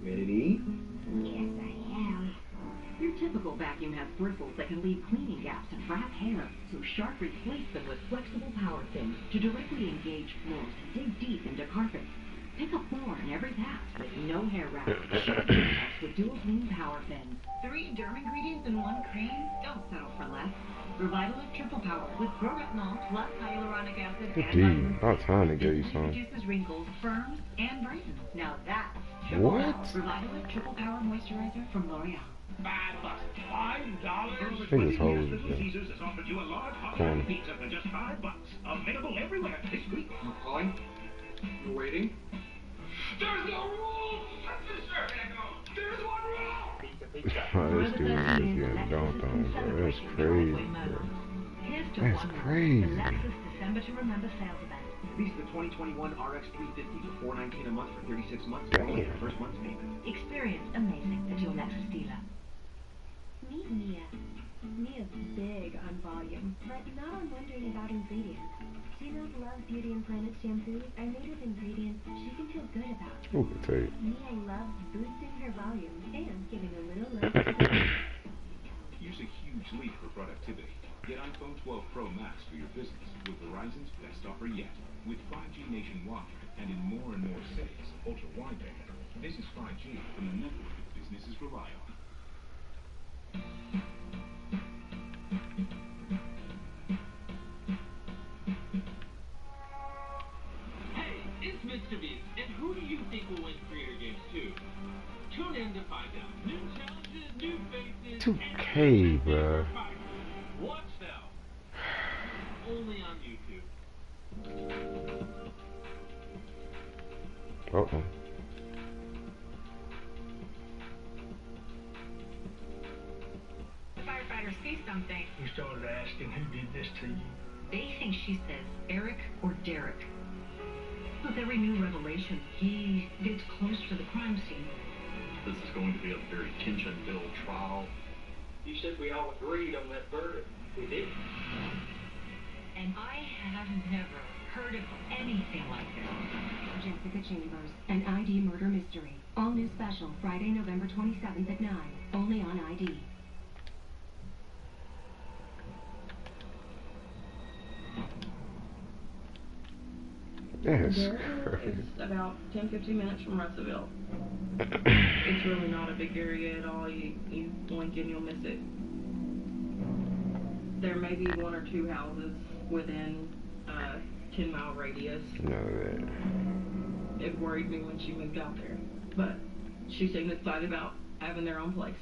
Ready to eat? Yes, I am. Your typical vacuum has bristles that can leave cleaning gaps and wrap hair, so Shark replaced them with flexible power fins to directly engage floors and dig deep into carpets. Pick a floor in every pass with no hair wrap. Shark helps with dual clean power fins. 3 derm ingredients in 1 cream? Don't settle for less. Revitalift Triple Power with proretinol plus hyaluronic acid and Gee, vitamin C. about time to give you some. Reduces wrinkles, firms, and brightens. Now that's What? Revitalift Triple Power Moisturizer from L'Oreal. $5. $5. They was hoes, Caesars has offered you a large hot Corn. pizza for just $5. Available everywhere this week. I'm calling. You're waiting. There's no rule! There's one rule! Oh, this dude is getting dunked on, bro. That's crazy, bro. That's crazy. The Lexus December to Remember sales event. Lease the 2021 RX 350 for $419 a month for 36 months. Damn. First month's payment. Experience amazing at your Lexus dealer. Meet Mia. Mia's big on volume, but not on wondering about ingredients. She knows Love Beauty and Planet shampoos are made with ingredients she can feel good about. Who can tell you? Mia loves boosting her volume and giving a little love to the Here's a huge leap for productivity. Get iPhone 12 Pro Max for your business with Verizon's best offer yet. With 5G nationwide and in more and more cities, ultra-wideband, this is 5G from the network businesses rely on. Hey, it's Mr. Beast, and who do you think will win Creator Games 2? Tune in to find out. New challenges, new faces, 2K, bro. Watch now. Only on YouTube. Uh-oh. Firefighters see something. We started asking who did this to you. They think she says Eric or Derek. With every new revelation, he gets close to the crime scene. This is going to be a very tension-filled trial. You said we all agreed on that verdict. We did. And I have never heard of anything like this. Jessica Chambers, an ID murder mystery. All new special, Friday, November 27th at 9. Only on ID. That's It's about 10-15 minutes from Russellville. It's really not a big area at all. You blink and you'll miss it. There may be 1 or 2 houses within 10-mile radius. None of that. It worried me when she moved out there, but she seemed excited about having their own place.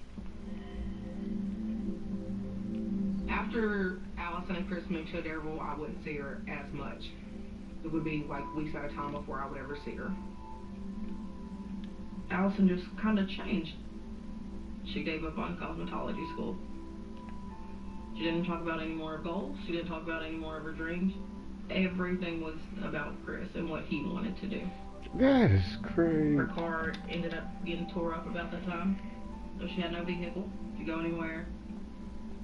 After Allison and Chris moved to Adderable, I wouldn't see her as much. It would be like weeks at a time before I would ever see her. Allison just kind of changed. She gave up on cosmetology school. She didn't talk about any more of goals. She didn't talk about any more of her dreams. Everything was about Chris and what he wanted to do. That is crazy. Her car ended up getting tore up about that time, so she had no vehicle to go anywhere.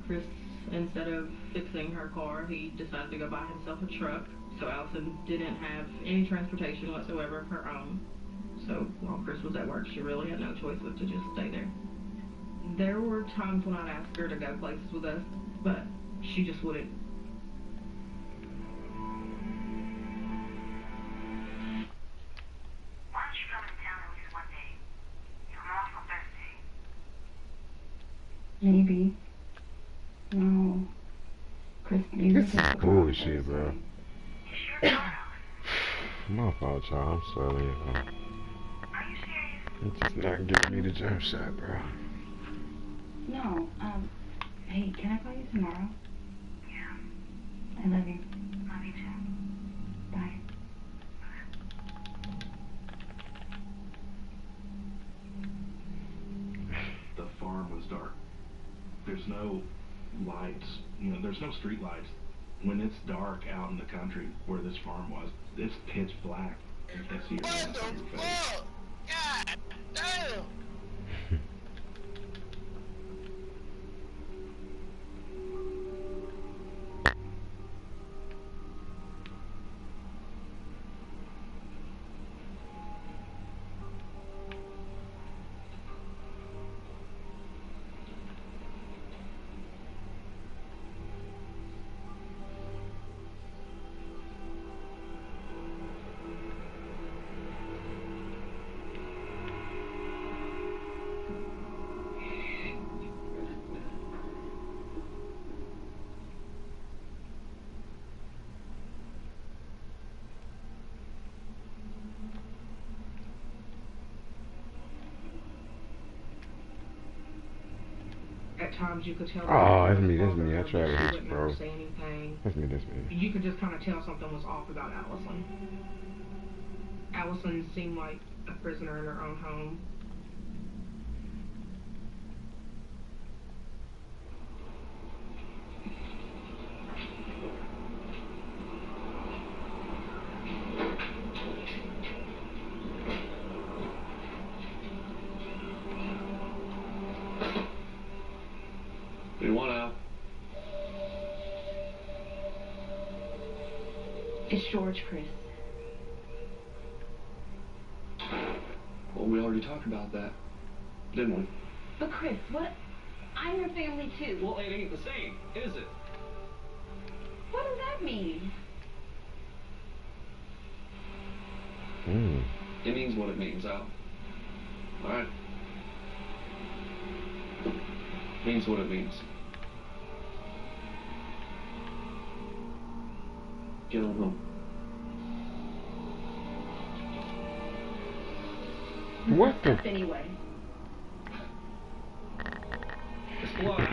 Chris, instead of fixing her car, he decided to go buy himself a truck. So Allison didn't have any transportation whatsoever of her own. So while Chris was at work, she really had no choice but to just stay there. There were times when I'd ask her to go places with us, but she just wouldn't. Why don't you come into town at least one day? I'm off on Thursday. Maybe. No. Chris, this is bullshit, bro. My fault, y'all. I'm sorry. Are you serious? It's just not giving me the jump shot, bro. No. Hey, can I call you tomorrow? Yeah. I love you. Love you too. Bye. The farm was dark. There's no lights, there's no street lights. When it's dark out in the country where this farm was, it's pitch black. You can't see your hands on your face. God damn! At times you could tell. Oh, that's me. I tried to hit you, bro. Say anything. That's me. You could just kind of tell something was off about Allison. Allison seemed like a prisoner in her own home. We want out. It's George, Chris. Well, we already talked about that, didn't we? But Chris, what? I'm your family too. Well, it ain't the same, is it? What does that mean? It means what it means, Al. Alright? Means what it means. Get on home. What the? Anyway. It's blood.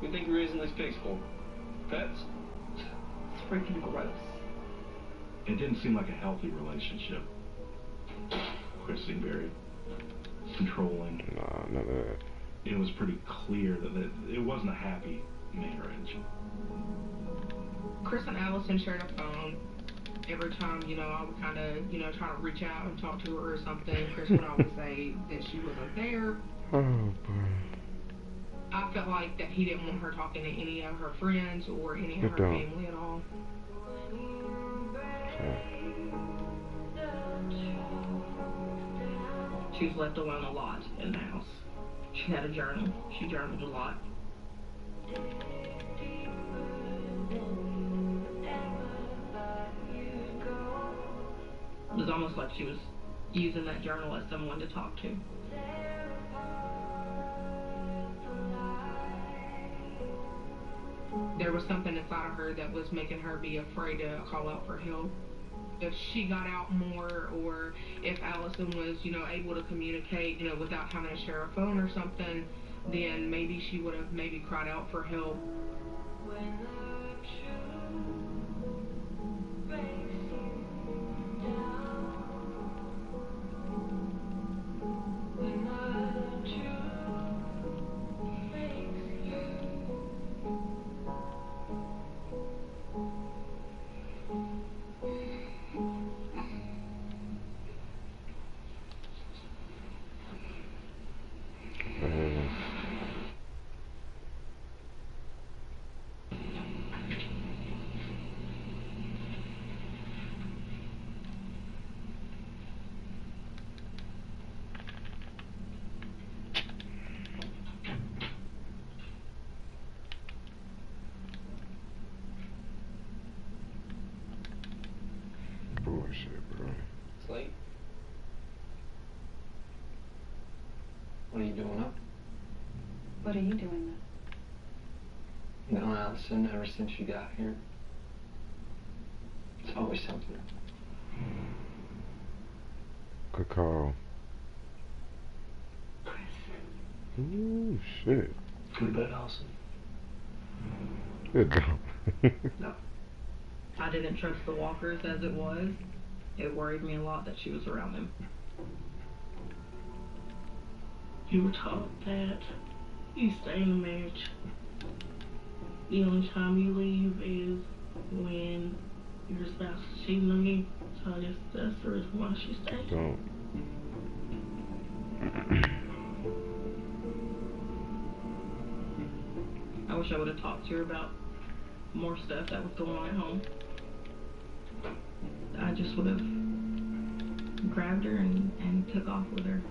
We think we're raising these pigs for? Pets? It's freaking gross. It didn't seem like a healthy relationship. Chris seemed very controlling. Nah, none of that. It was pretty clear that it wasn't a happy marriage. Chris and Allison shared a phone. Every time, I would kind of, try to reach out and talk to her or something, Chris would always say that she wasn't there. Oh, boy. I felt like that he didn't want her talking to any of her friends or any of her family at all. She was left alone a lot in the house. She had a journal. She journaled a lot. It was almost like she was using that journal as someone to talk to. there was something inside of her that was making her be afraid to call out for help. If she got out more, or if Allison was, you know, able to communicate, you know, without having to share a phone or something, then maybe she would have maybe cried out for help. When the truth breaks you down, when the truth breaks you bullshit, bro. It's late. What are you doing up? What are you doing up? You know, Allison, ever since you got here, it's always something. Good call. Ooh, shit. Go to bed, Allison. Good job. No. I didn't trust the Walkers as it was. It worried me a lot that she was around them. You were taught that you stay in a marriage. The only time you leave is when your spouse is cheating on you. So I guess that's the reason why she stayed. Don't. I wish I would have talked to her about more stuff that was going on at home. I just would have grabbed her and took off with her.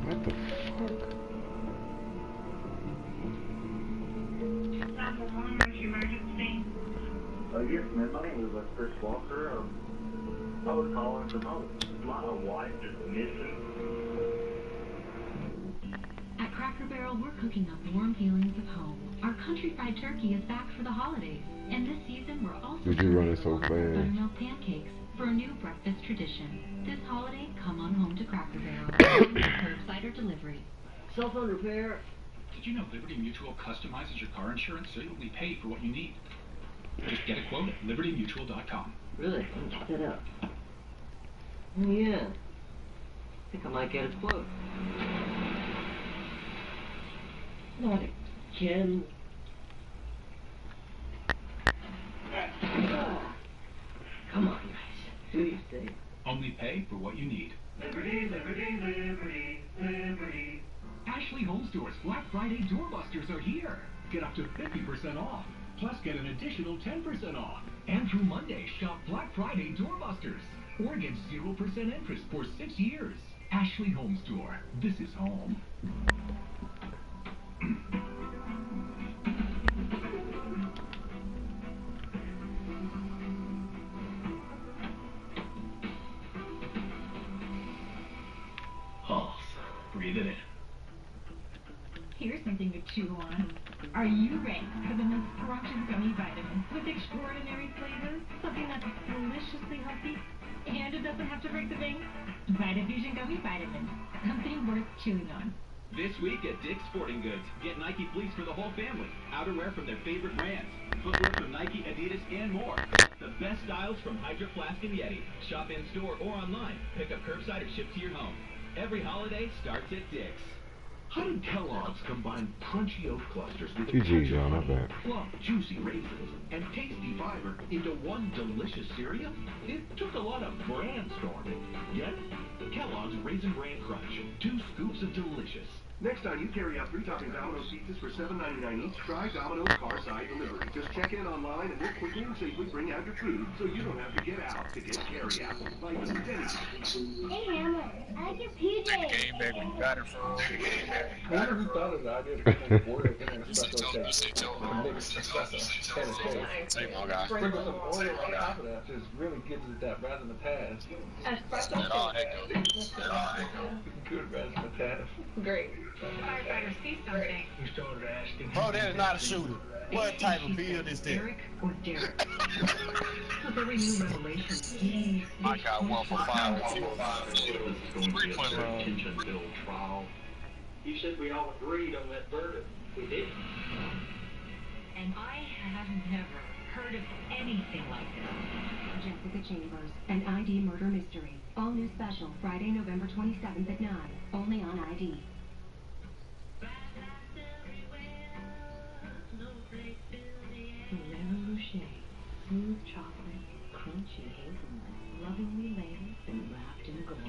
What the fuck? Yes, ma'am. My name is Chris Walker. I was calling from home. My wife is missing. At Cracker Barrel, we're cooking up warm feelings of home. Our country fried turkey is back for the holidays. And this season, we're also Did you run it so fast? buttermilk pancakes for a new breakfast tradition. This holiday, come on home to Cracker Barrel. Curbside or delivery. Cell phone repair. Did you know Liberty Mutual customizes your car insurance so you'll be paid for what you need? Just get a quote at libertymutual.com. Really? Let me check that out. Oh, yeah. I think I might get a quote. Not again. Come on, guys. Do your thing. Only pay for what you need. Liberty, liberty, liberty, liberty. Ashley Home Store's Black Friday doorbusters are here. Get up to 50% off. Plus, get an additional 10% off. And through Monday, shop Black Friday doorbusters. Or get 0% interest for 6 years. Ashley Home Store. This is home. Pulse. Breathe it in. Here's something to chew on. Are you ready for the most scrumptious gummy vitamins with extraordinary flavors? Something that's deliciously healthy and it doesn't have to break the bank? Vitafusion Gummy Vitamins. Something worth chewing on. This week at Dick's Sporting Goods, get Nike fleece for the whole family. Outerwear from their favorite brands. Footwear from Nike, Adidas, and more. The best styles from Hydro Flask and Yeti. Shop in store or online. Pick up curbside or ship to your home. Every holiday starts at Dick's. How did Kellogg's combine crunchy oat clusters with GG, y'all, not bad. plump, juicy raisins and tasty fiber into one delicious cereal? It took a lot of brainstorming. Yet, Kellogg's Raisin Bran Crunch. 2 scoops of delicious. Next time you carry out 3 topping Domino's pizzas for $7.99 each, try Domino's Carside Delivery. Just check in online and we'll quickly and safely bring out your food so you don't have to get out to get carry out. Like Denny's. Hey, Hammer, I like your PJs. Game, baby. You got it from the game, baby. Whoever who thought of the idea of putting oil in an espresso shake, a mixed espresso, and a shake. Say more, guy. Sprinkle some oil on top of that just really gives it that rat in the past. Espresso. Oh, heck no. Good rest of the task. Great. Firefighters see something. You started asking. Bro, that is not a shooter. What type of build is that? Eric or Derek? With every new revelation, I got one for 5 This is going to be a very tension-filled trial. You said we all agreed on that verdict. We did. and I have never heard of anything like this. Jessica Chambers, an ID murder mystery. All new special, Friday, November 27th at 9. Only on ID. Boucher, smooth chocolate, crunchy hazelnut, lovingly layered and wrapped in gold.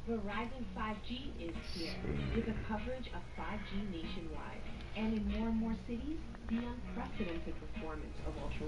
Verizon 5G is here, with a coverage of 5G nationwide, and in more cities, the unprecedented performance of ultra